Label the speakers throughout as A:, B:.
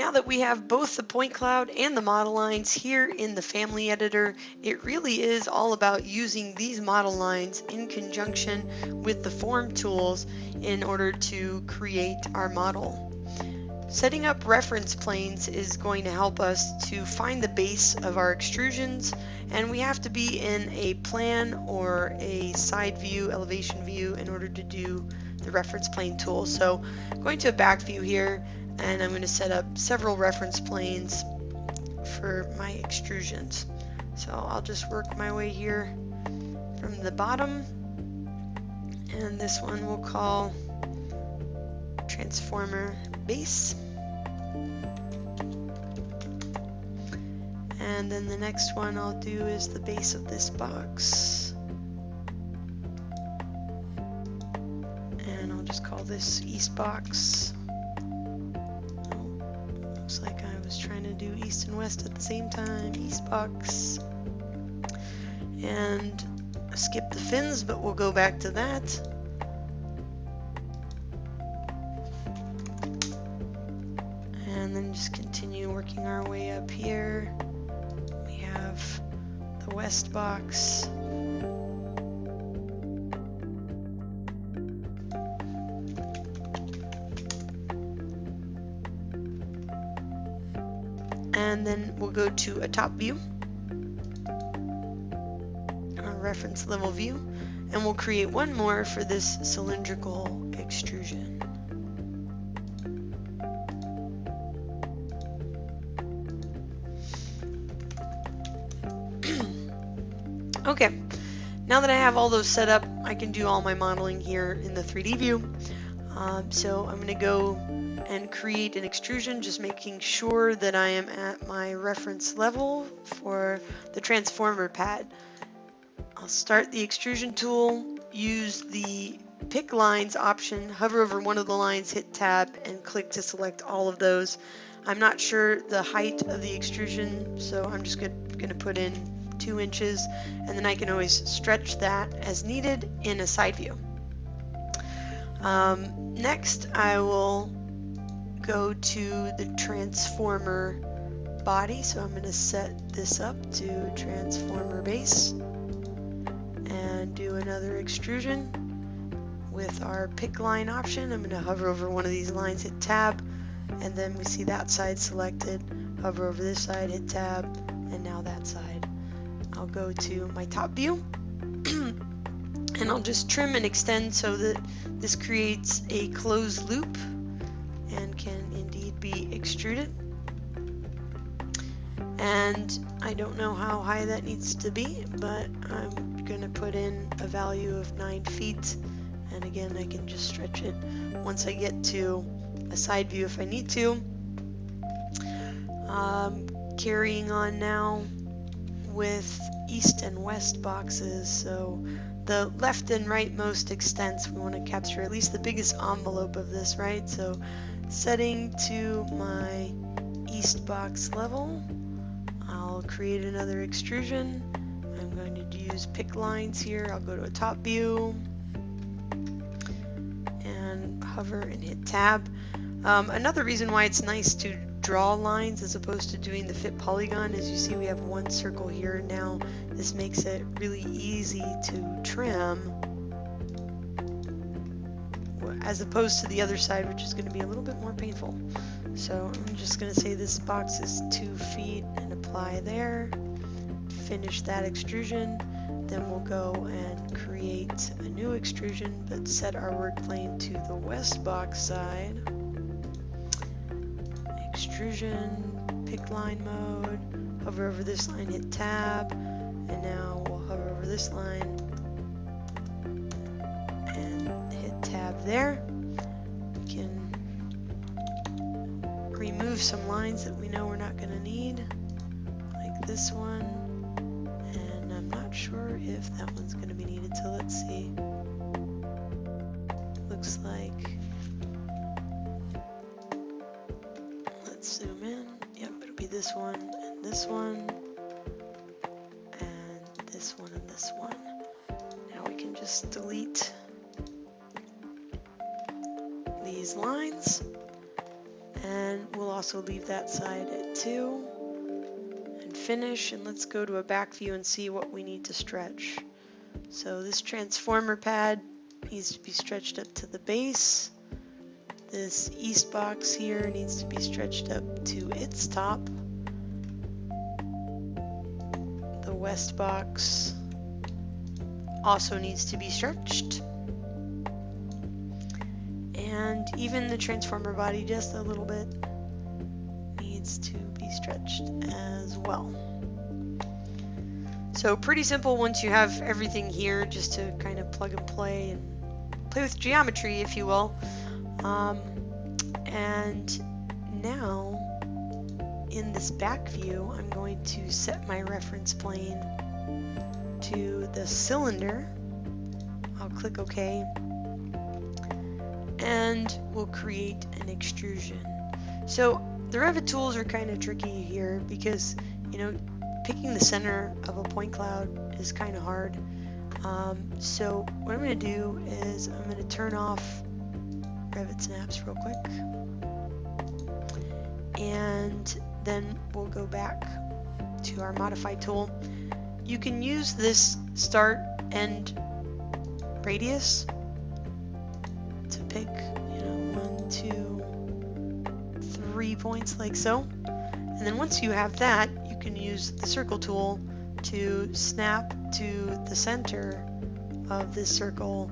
A: Now that we have both the point cloud and the model lines here in the family editor, it really is all about using these model lines in conjunction with the form tools in order to create our model. Setting up reference planes is going to help us to find the base of our extrusions, and we have to be in a plan or a side view, elevation view, in order to do the reference plane tool. So I'm going to a back view here, and I'm going to set up several reference planes for my extrusions. So I'll just work my way here from the bottom, and this one we'll call transformer base. And then the next one I'll do is the base of this box. And I'll just call this east box. Oh, looks like I was trying to do east and west at the same time. East box. And skip the fins, but we'll go back to that. And then just continue working our way up here. We have the west box. And then we'll go to a top view, our reference level view, and we'll create one more for this cylindrical extrusion. Okay, now that I have all those set up, I can do all my modeling here in the 3D view. So I'm going to go and create an extrusion, just making sure that I am at my reference level for the transformer pad. I'll start the extrusion tool, use the pick lines option, hover over one of the lines, hit tab, and click to select all of those. I'm not sure the height of the extrusion, so I'm just going to put in 2 inches, and then I can always stretch that as needed in a side view. Next, I will go to the transformer body, so I'm going to set this up to transformer base and do another extrusion with our pick line option. I'm going to hover over one of these lines, hit tab, and then we see that side selected. Hover over this side, hit tab, and now that side. I'll go to my top view and I'll just trim and extend so that this creates a closed loop and can indeed be extruded. And I don't know how high that needs to be, but I'm going to put in a value of 9 feet, and again I can just stretch it once I get to a side view if I need to. Carrying on now with east and west boxes, so the left and rightmost extents, we want to capture at least the biggest envelope of this, right? So setting to my east box level, I'll create another extrusion. I'm going to use pick lines here. I'll go to a top view and hover and hit tab. Another reason why it's nice to draw lines as opposed to doing the fit polygon is you see we have one circle here now. This makes it really easy to trim as opposed to the other side, which is going to be a little bit more painful. So I'm just going to say this box is 2 feet and apply there. Finish that extrusion. Then we'll go and create a new extrusion, but set our work plane to the west box side. Extrusion, pick line mode, hover over this line, hit tab, and now we'll hover over this line and hit tab there. We can remove some lines that we know we're not going to need, like this one, and I'm not sure if that one's going to be needed, so let's see. Looks like, let's zoom in. Yep, it'll be this one and this one and this one and this one. Now we can just delete these lines, and we'll also leave that side at 2 and finish, and let's go to a back view and see what we need to stretch. So this transformer pad needs to be stretched up to the base. This east box here needs to be stretched up to its top. The west box also needs to be stretched. And even the transformer body, just a little bit, needs to be stretched as well. So pretty simple once you have everything here, just to kind of plug and play with geometry, if you will. And now in this back view, I'm going to set my reference plane to the cylinder. I'll click OK, and we'll create an extrusion. So the Revit tools are kind of tricky here because, you know, picking the center of a point cloud is kind of hard. So what I'm going to do is I'm going to turn off Revit snaps real quick, and then we'll go back to our modify tool. You can use this start end radius to pick, you know, 1, 2, 3 points like so. And then once you have that, you can use the circle tool to snap to the center of this circle,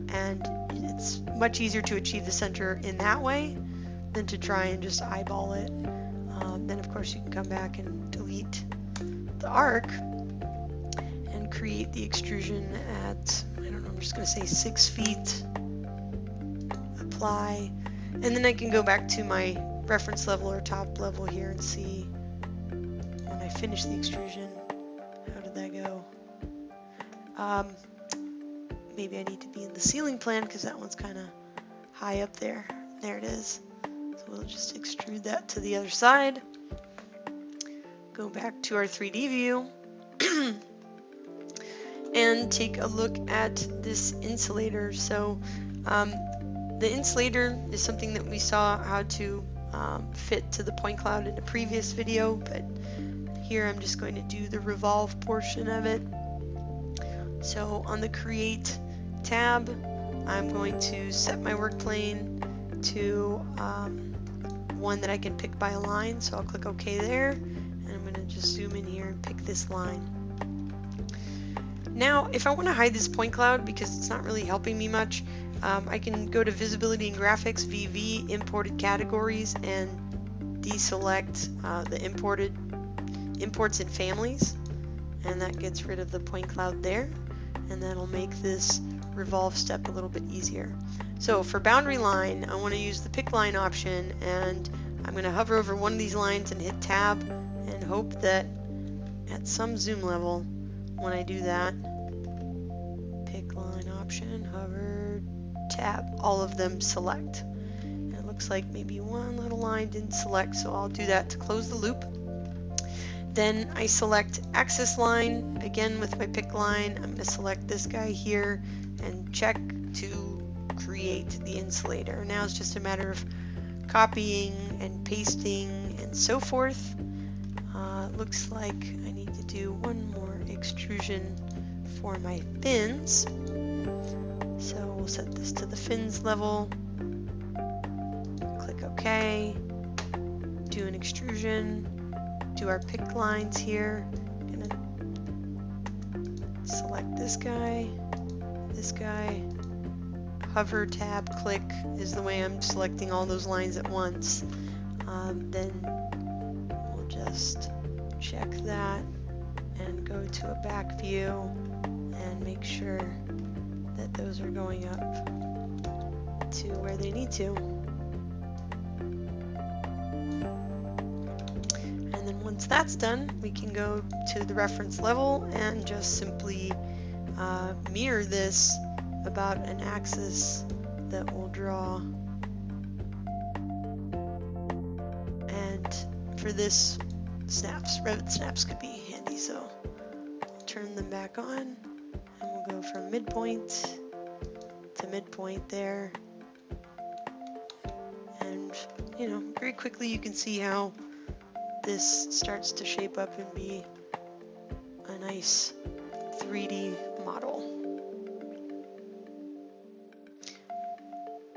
A: and it's much easier to achieve the center in that way than to try and just eyeball it. Then of course you can come back and delete the arc and create the extrusion at, I don't know, I'm just going to say 6 feet. Apply, and then I can go back to my reference level or top level here and see when I finish the extrusion. How did that go? Maybe I need to be in the ceiling plan because that one's kind of high up there. There it is. So we'll just extrude that to the other side. Go back to our 3D view and take a look at this insulator. So the insulator is something that we saw how to fit to the point cloud in a previous video, but here I'm just going to do the revolve portion of it. So on the create tab, I'm going to set my work plane to one that I can pick by a line, so I'll click OK there, and I'm going to just zoom in here and pick this line. Now if I want to hide this point cloud because it's not really helping me much, I can go to Visibility and Graphics, VV, Imported Categories, and deselect the imports and families, and that gets rid of the point cloud there, and that'll make this revolve step a little bit easier. So for boundary line, I want to use the pick line option, and I'm going to hover over one of these lines and hit tab and hope that at some zoom level, when I do that, pick line option, hover, tab, all of them select. And it looks like maybe one little line didn't select, so I'll do that to close the loop. Then I select axis line, again with my pick line. I'm going to select this guy here and check to create the insulator. Now it's just a matter of copying and pasting and so forth. Looks like I need to do one more extrusion for my fins. So we'll set this to the fins level, click OK, do an extrusion, do our pick lines here. Gonna select this guy, hover, tab, click is the way I'm selecting all those lines at once. Then we'll just check that and go to a back view and make sure that those are going up to where they need to. And then once that's done, we can go to the reference level and just simply mirror this about an axis that we'll draw. And for this, snaps, Revit snaps could be handy, so I'll turn them back on, and we'll go from midpoint to midpoint there, and you know, very quickly you can see how this starts to shape up and be a nice 3D model.